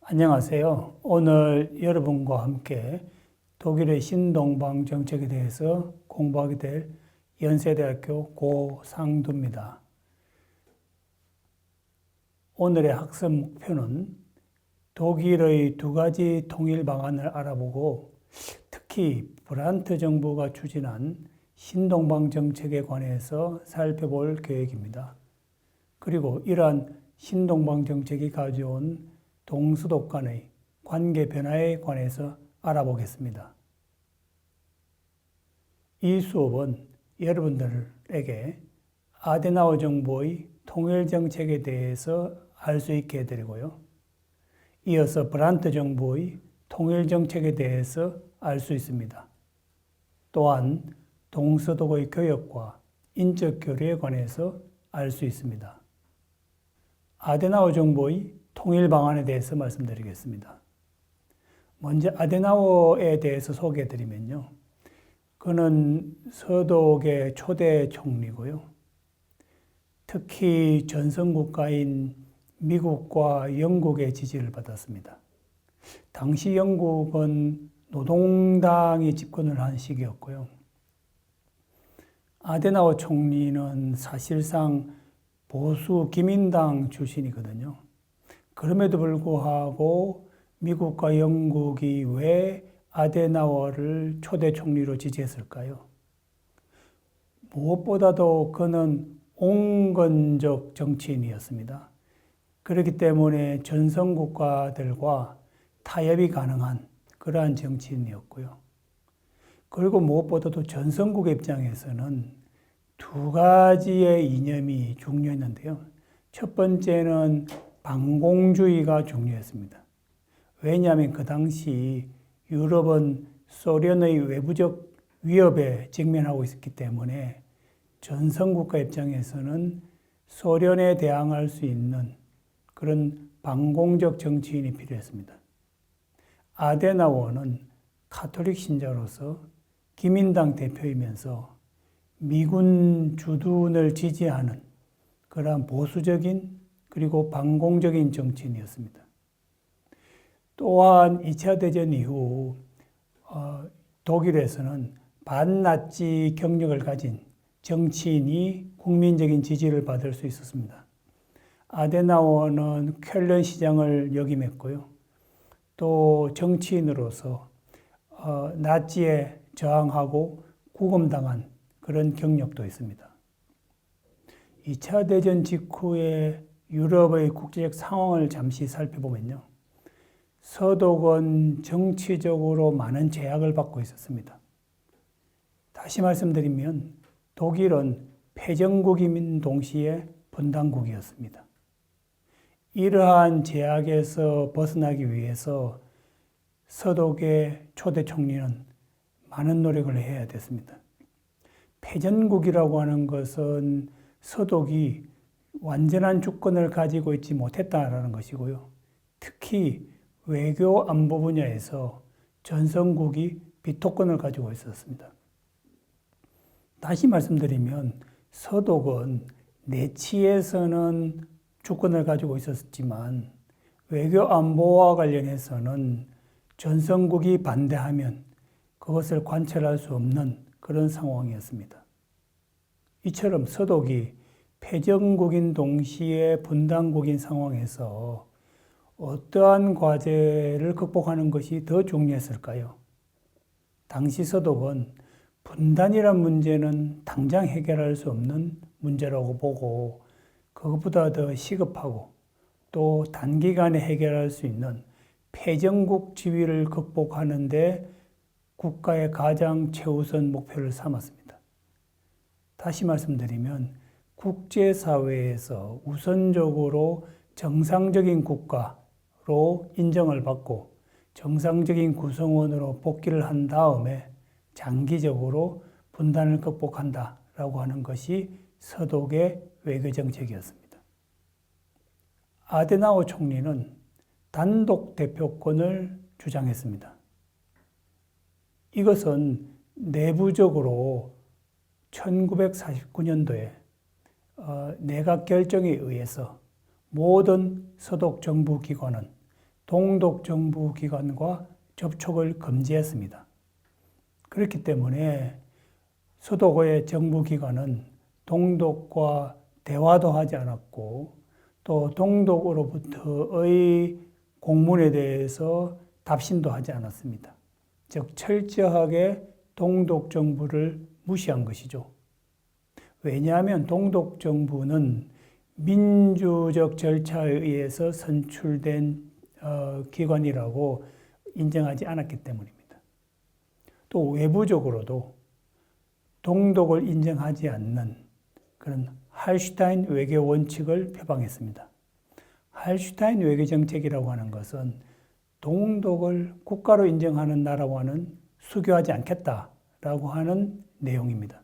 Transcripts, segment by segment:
안녕하세요. 오늘 여러분과 함께 독일의 신동방 정책에 대해서 공부하게 될 연세대학교 고상두입니다. 오늘의 학습 목표는 독일의 두 가지 통일 방안을 알아보고 특히 브란트 정부가 추진한 신동방 정책에 관해서 살펴볼 계획입니다. 그리고 이러한 신동방 정책이 가져온 동수독 간의 관계 변화에 관해서 알아보겠습니다. 이 수업은 여러분들에게 아데나워 정부의 통일 정책에 대해서 알 수 있게 해드리고요. 이어서 브란트 정부의 통일 정책에 대해서 알 수 있습니다. 또한 동서독의 교역과 인적 교류에 관해서 알 수 있습니다. 아데나워 정부의 통일 방안에 대해서 말씀드리겠습니다. 먼저 아데나워에 대해서 소개해드리면요. 그는 서독의 초대 총리고요. 특히 전성국가인 미국과 영국의 지지를 받았습니다. 당시 영국은 노동당이 집권을 한 시기였고요. 아데나워 총리는 사실상 보수 기민당 출신이거든요. 그럼에도 불구하고 미국과 영국이 왜 아데나워를 초대 총리로 지지했을까요? 무엇보다도 그는 온건적 정치인이었습니다. 그렇기 때문에 전성국가들과 타협이 가능한 그러한 정치인이었고요. 그리고 무엇보다도 전성국의 입장에서는 두 가지의 이념이 중요했는데요. 첫 번째는 반공주의가 중요했습니다. 왜냐하면 그 당시 유럽은 소련의 외부적 위협에 직면하고 있었기 때문에 전성국가 입장에서는 소련에 대항할 수 있는 그런 반공적 정치인이 필요했습니다. 아데나워는 가톨릭 신자로서 기민당 대표이면서 미군 주둔을 지지하는 그러한 보수적인 그리고 반공적인 정치인이었습니다. 또한 2차 대전 이후 독일에서는 반나치 경력을 가진 정치인이 국민적인 지지를 받을 수 있었습니다. 아데나워는 쾰른 시장을 역임했고요. 또 정치인으로서 나치에 저항하고 구금당한 그런 경력도 있습니다. 2차 대전 직후에 유럽의 국제적 상황을 잠시 살펴보면요. 서독은 정치적으로 많은 제약을 받고 있었습니다. 다시 말씀드리면 독일은 패전국이민 동시에 분단국이었습니다. 이러한 제약에서 벗어나기 위해서 서독의 초대 총리는 많은 노력을 해야 됐습니다. 패전국이라고 하는 것은 서독이 완전한 주권을 가지고 있지 못했다는 것이고요. 특히 외교 안보 분야에서 전성국이 비토권을 가지고 있었습니다. 다시 말씀드리면 서독은 내치에서는 주권을 가지고 있었지만 외교 안보와 관련해서는 전성국이 반대하면 그것을 관철할 수 없는 그런 상황이었습니다. 이처럼 서독이 패전국인 동시에 분단국인 상황에서 어떠한 과제를 극복하는 것이 더 중요했을까요? 당시 서독은 분단이란 문제는 당장 해결할 수 없는 문제라고 보고 그것보다 더 시급하고 또 단기간에 해결할 수 있는 패전국 지위를 극복하는 데 국가의 가장 최우선 목표를 삼았습니다. 다시 말씀드리면 국제사회에서 우선적으로 정상적인 국가로 인정을 받고 정상적인 구성원으로 복귀를 한 다음에 장기적으로 분단을 극복한다라고 하는 것이 서독의 외교 정책이었습니다. 아데나워 총리는 단독 대표권을 주장했습니다. 이것은 내부적으로 1949년도에 내각 결정에 의해서 모든 서독 정부 기관은 동독 정부 기관과 접촉을 금지했습니다. 그렇기 때문에 서독의 정부 기관은 동독과 대화도 하지 않았고 또 동독으로부터의 공문에 대해서 답신도 하지 않았습니다. 즉 철저하게 동독 정부를 무시한 것이죠. 왜냐하면 동독 정부는 민주적 절차에 의해서 선출된 기관이라고 인정하지 않았기 때문입니다. 또 외부적으로도 동독을 인정하지 않는 그런 할슈타인 외교 원칙을 표방했습니다. 할슈타인 외교 정책이라고 하는 것은 동독을 국가로 인정하는 나라와는 수교하지 않겠다라고 하는 내용입니다.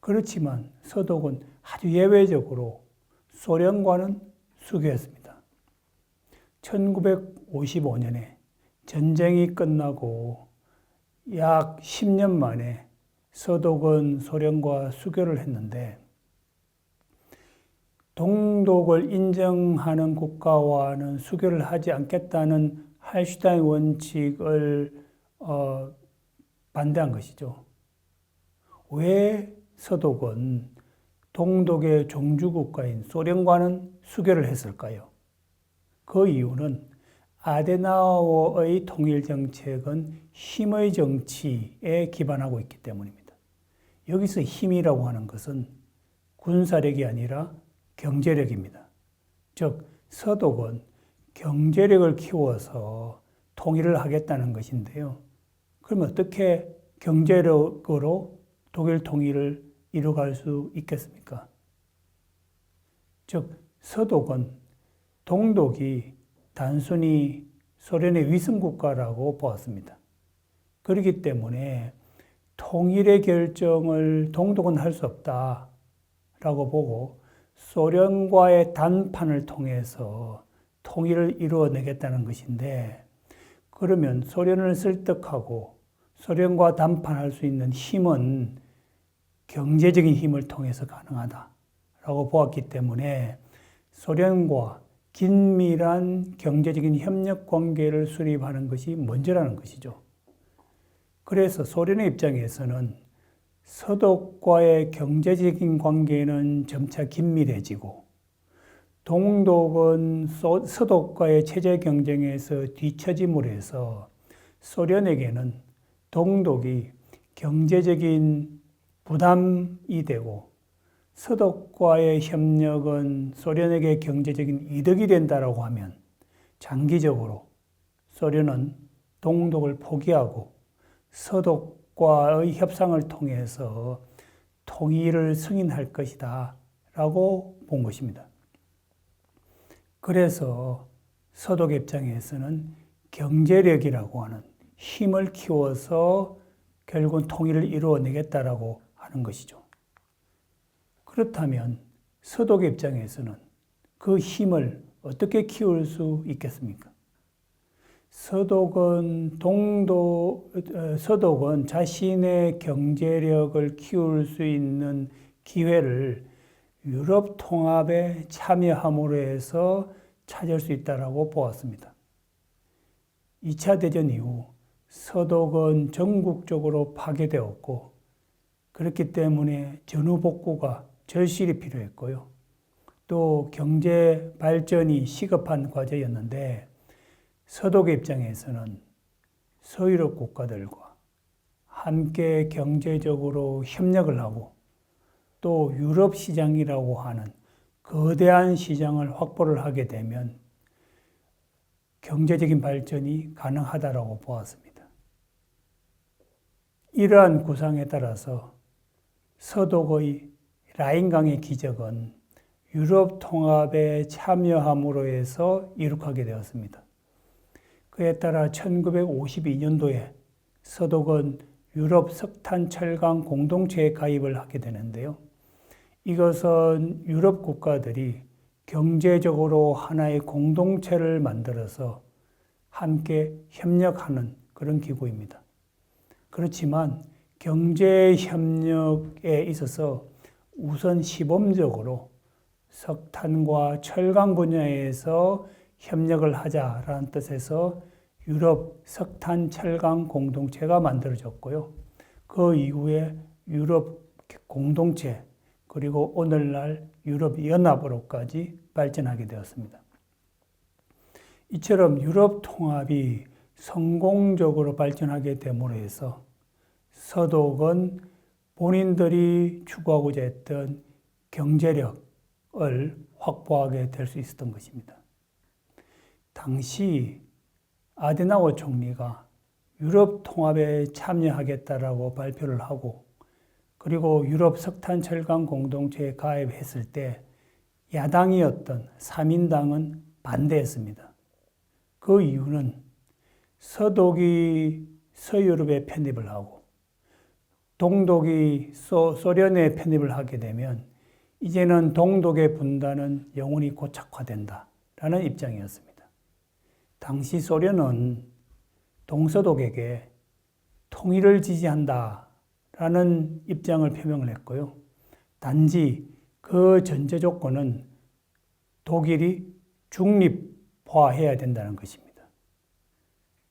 그렇지만 서독은 아주 예외적으로 소련과는 수교했습니다. 1955년에 전쟁이 끝나고 약 10년 만에 서독은 소련과 수교를 했는데 동독을 인정하는 국가와는 수교를 하지 않겠다는 할슈타인 원칙을 반대한 것이죠. 왜 서독은 동독의 종주국가인 소련과는 수교를 했을까요? 그 이유는 아데나워의 통일정책은 힘의 정치에 기반하고 있기 때문입니다. 여기서 힘이라고 하는 것은 군사력이 아니라 경제력입니다. 즉 서독은 경제력을 키워서 통일을 하겠다는 것인데요. 그럼 어떻게 경제력으로 독일 통일을 이루어갈 수 있겠습니까? 즉 서독은 동독이 단순히 소련의 위성국가라고 보았습니다. 그렇기 때문에 통일의 결정을 동독은 할 수 없다라고 보고 소련과의談판을 통해서 통일을 이루어내겠다는 것인데, 그러면 소련을 설득하고 소련과談판할 수 있는 힘은 경제적인 힘을 통해서 가능하다라고 보았기 때문에 소련과 긴밀한 경제적인 협력 관계를 수립하는 것이 먼저라는 것이죠. 그래서 소련의 입장에서는 서독과의 경제적인 관계는 점차 긴밀해지고 동독은 서독과의 체제 경쟁에서 뒤처짐으로 해서 소련에게는 동독이 경제적인 부담이 되고 서독과의 협력은 소련에게 경제적인 이득이 된다라고 하면 장기적으로 소련은 동독을 포기하고 서독과의 협상을 통해서 통일을 승인할 것이다 라고 본 것입니다. 그래서 서독 입장에서는 경제력이라고 하는 힘을 키워서 결국은 통일을 이루어내겠다라고 하는 것이죠. 그렇다면 서독 입장에서는 그 힘을 어떻게 키울 수 있겠습니까? 서독은 자신의 경제력을 키울 수 있는 기회를 유럽 통합에 참여함으로 해서 찾을 수 있다고 보았습니다. 2차 대전 이후 서독은 전국적으로 파괴되었고 그렇기 때문에 전후복구가 절실히 필요했고요. 또 경제 발전이 시급한 과제였는데 서독의 입장에서는 서유럽 국가들과 함께 경제적으로 협력을 하고 또 유럽 시장이라고 하는 거대한 시장을 확보를 하게 되면 경제적인 발전이 가능하다고 보았습니다. 이러한 구상에 따라서 서독의 라인강의 기적은 유럽 통합에 참여함으로 해서 이룩하게 되었습니다. 그에 따라 1952년도에 서독은 유럽 석탄 철강 공동체에 가입을 하게 되는데요. 이것은 유럽 국가들이 경제적으로 하나의 공동체를 만들어서 함께 협력하는 그런 기구입니다. 그렇지만 경제 협력에 있어서 우선 시범적으로 석탄과 철강 분야에서 협력을 하자라는 뜻에서 유럽 석탄 철강 공동체가 만들어졌고요. 그 이후에 유럽 공동체 그리고 오늘날 유럽 연합으로까지 발전하게 되었습니다. 이처럼 유럽 통합이 성공적으로 발전하게 됨으로 해서 서독은 본인들이 추구하고자 했던 경제력을 확보하게 될 수 있었던 것입니다. 당시 아데나워 총리가 유럽 통합에 참여하겠다라고 발표를 하고 그리고 유럽 석탄 철강 공동체에 가입했을 때 야당이었던 사민당은 반대했습니다. 그 이유는 서독이 서유럽에 편입을 하고 동독이 소련에 편입을 하게 되면 이제는 동독의 분단은 영원히 고착화된다라는 입장이었습니다. 당시 소련은 동서독에게 통일을 지지한다라는 입장을 표명을 했고요. 단지 그 전제 조건은 독일이 중립화해야 된다는 것입니다.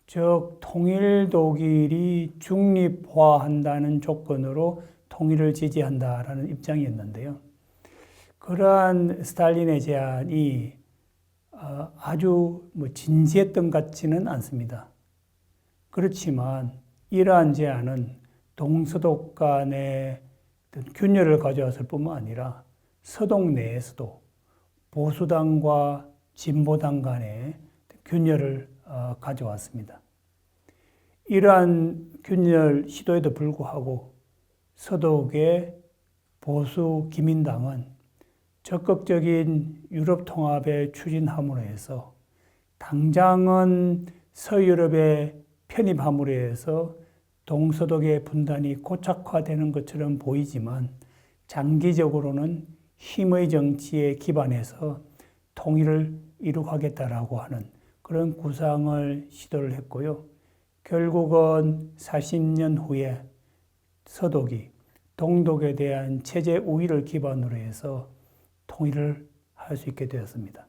즉 통일 독일이 중립화한다는 조건으로 통일을 지지한다라는 입장이었는데요. 그러한 스탈린의 제안이 아주 진지했던 것 같지는 않습니다. 그렇지만 이러한 제안은 동서독 간의 균열을 가져왔을 뿐만 아니라 서독 내에서도 보수당과 진보당 간의 균열을 가져왔습니다. 이러한 균열 시도에도 불구하고 서독의 보수 기민당은 적극적인 유럽 통합에 추진함으로 해서 당장은 서유럽에 편입함으로 해서 동서독의 분단이 고착화되는 것처럼 보이지만 장기적으로는 힘의 정치에 기반해서 통일을 이루겠다라고 하는 그런 구상을 시도를 했고요. 결국은 40년 후에 서독이 동독에 대한 체제 우위를 기반으로 해서 통일을 할 수 있게 되었습니다.